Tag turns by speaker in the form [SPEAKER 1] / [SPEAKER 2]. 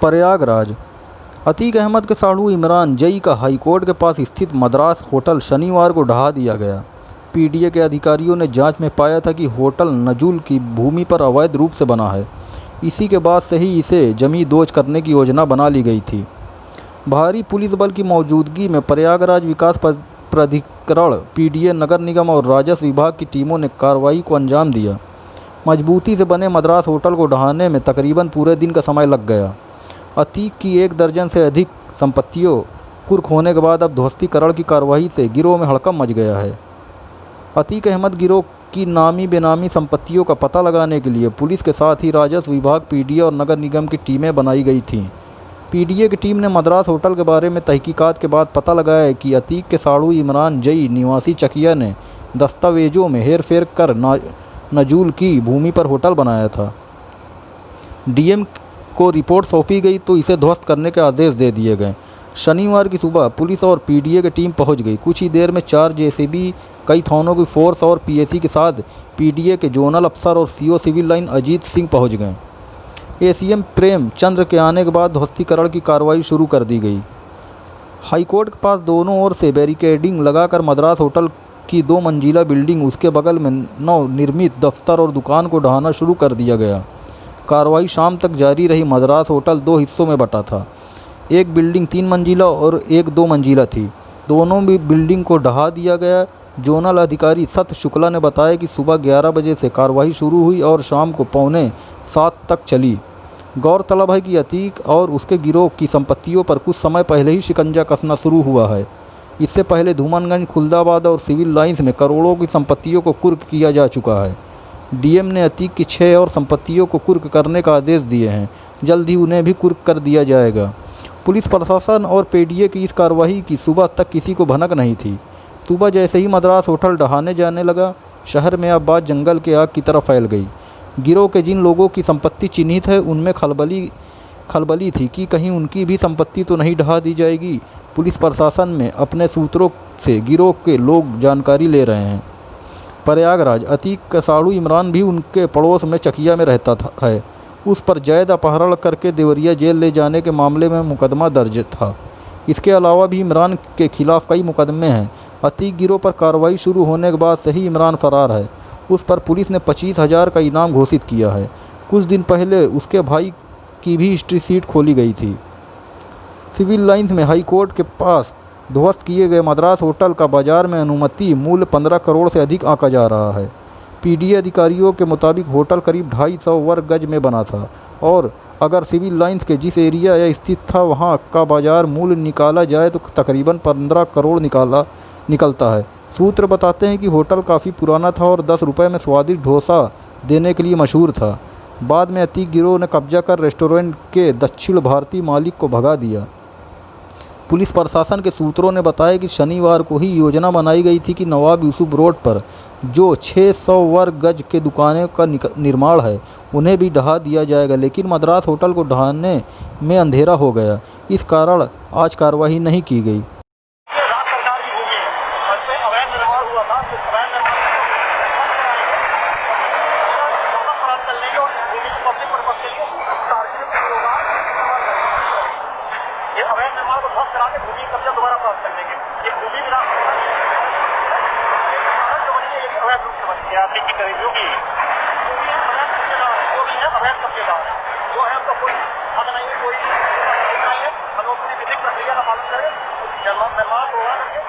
[SPEAKER 1] प्रयागराज। अतीक अहमद के साढ़ू इमरान जई का हाईकोर्ट के पास स्थित मद्रास होटल शनिवार को ढहा दिया गया। पीडीए के अधिकारियों ने जांच में पाया था कि होटल नजुल की भूमि पर अवैध रूप से बना है। इसी के बाद से ही इसे जमींदोज करने की योजना बना ली गई थी। भारी पुलिस बल की मौजूदगी में प्रयागराज विकास प्राधिकरण, पीडीए, नगर निगम और राजस्व विभाग की टीमों ने कार्रवाई को अंजाम दिया। मजबूती से बने मद्रास होटल को ढहाने में तकरीबन पूरे दिन का समय लग गया। अतीक की 1 दर्जन से अधिक संपत्तियों कुर्क होने के बाद अब ध्वस्तीकरण की कार्रवाई से गिरोह में हड़कंप मच गया है। अतीक अहमद गिरोह की नामी बेनामी संपत्तियों का पता लगाने के लिए पुलिस के साथ ही राजस्व विभाग, पीडीए और नगर निगम की टीमें बनाई गई थीं। पीडीए की टीम ने मद्रास होटल के बारे में तहकीकात के बाद पता लगाया है कि अतीक के साड़ू इमरान जई निवासी चकिया ने दस्तावेजों में हेरफेर कर नजूल की भूमि पर होटल बनाया था। डीएम को रिपोर्ट सौंपी गई तो इसे ध्वस्त करने के आदेश दे दिए गए। शनिवार की सुबह पुलिस और पीडीए की टीम पहुंच गई। कुछ ही देर में 4 जेसीबी, कई थानों की फोर्स और पीएसी के साथ पीडीए के जोनल अफसर और CO civil line Ajit Singh पहुंच गए। एसीएम प्रेम चंद्र के आने के बाद ध्वस्तीकरण की कार्रवाई शुरू कर दी गई। हाईकोर्ट के पास दोनों ओर से बैरिकेडिंग लगाकर मद्रास होटल की 2 मंजिला बिल्डिंग, उसके बगल में नवनिर्मित दफ्तर और दुकान को ढहाना शुरू कर दिया गया। कार्रवाई शाम तक जारी रही। मद्रास होटल 2 हिस्सों में बटा था। एक बिल्डिंग 3 मंजिला और एक 2 मंजिला थी। दोनों भी बिल्डिंग को ढहा दिया गया। जोनल अधिकारी सत्य शुक्ला ने बताया कि सुबह 11 बजे से कार्रवाई शुरू हुई और शाम को 6:45 तक चली। गौरतलब है कि अतीक और उसके गिरोह की संपत्तियों पर कुछ समय पहले ही शिकंजा कसना शुरू हुआ है। इससे पहले धूमनगंज, खुलदाबाद और सिविल लाइंस में करोड़ों की संपत्तियों को कुर्क किया जा चुका है। डीएम ने अतीक की 6 और संपत्तियों को कुर्क करने का आदेश दिए हैं। जल्द ही उन्हें भी कुर्क कर दिया जाएगा। पुलिस प्रशासन और पीडीए की इस कार्रवाई की सुबह तक किसी को भनक नहीं थी। सुबह जैसे ही मद्रास होटल ढहाने जाने लगा, शहर में अब बात जंगल के आग की तरह फैल गई। गिरोह के जिन लोगों की संपत्ति चिन्हित है, उनमें खलबली थी कि कहीं उनकी भी संपत्ति तो नहीं ढहा दी जाएगी। पुलिस प्रशासन में अपने सूत्रों से गिरोह के लोग जानकारी ले रहे हैं। प्रयागराज। अतीक का साड़ू इमरान भी उनके पड़ोस में चकिया में रहता है। उस पर जैद अपहरण करके देवरिया जेल ले जाने के मामले में मुकदमा दर्ज था। इसके अलावा भी इमरान के खिलाफ कई मुकदमे हैं। अतीक गिरोह पर कार्रवाई शुरू होने के बाद से ही इमरान फरार है। उस पर पुलिस ने 25,000 का इनाम घोषित किया है। कुछ दिन पहले उसके भाई की भी हिस्ट्री सीट खोली गई थी। सिविल लाइंस में हाईकोर्ट के पास ध्वस्त किए गए मद्रास होटल का बाजार में अनुमति मूल्य 15 करोड़ से अधिक आंका जा रहा है। पीडीए अधिकारियों के मुताबिक होटल करीब 250 वर्ग गज में बना था और अगर सिविल लाइंस के जिस एरिया या स्थित था वहां का बाजार मूल्य निकाला जाए तो तकरीबन 15 करोड़ निकलता है। सूत्र बताते हैं कि होटल काफ़ी पुराना था और 10 रुपये में स्वादिष्ट डोसा देने के लिए मशहूर था। बाद में अतीक गिरोह ने कब्जा कर रेस्टोरेंट के दक्षिण भारतीय मालिक को भगा दिया। पुलिस प्रशासन के सूत्रों ने बताया कि शनिवार को ही योजना बनाई गई थी कि नवाब यूसुफ रोड पर जो 600 वर्ग गज के दुकानों का निर्माण है उन्हें भी ढहा दिया जाएगा, लेकिन मद्रास होटल को ढहाने में अंधेरा हो गया। इस कारण आज कार्रवाई नहीं की गई।
[SPEAKER 2] भूमि कब्जा दोबारा प्राप्त करने के ये भूमि विरासत अवैध रूप से बनी है। आपकी करीबियों की जो भी है अवैध कब्जेदार है, जो है उनका कोई हक नहीं है, कोई नहीं है। हम लोग पूरी विधिक प्रक्रिया का पालन करें, निर्माण होगा करके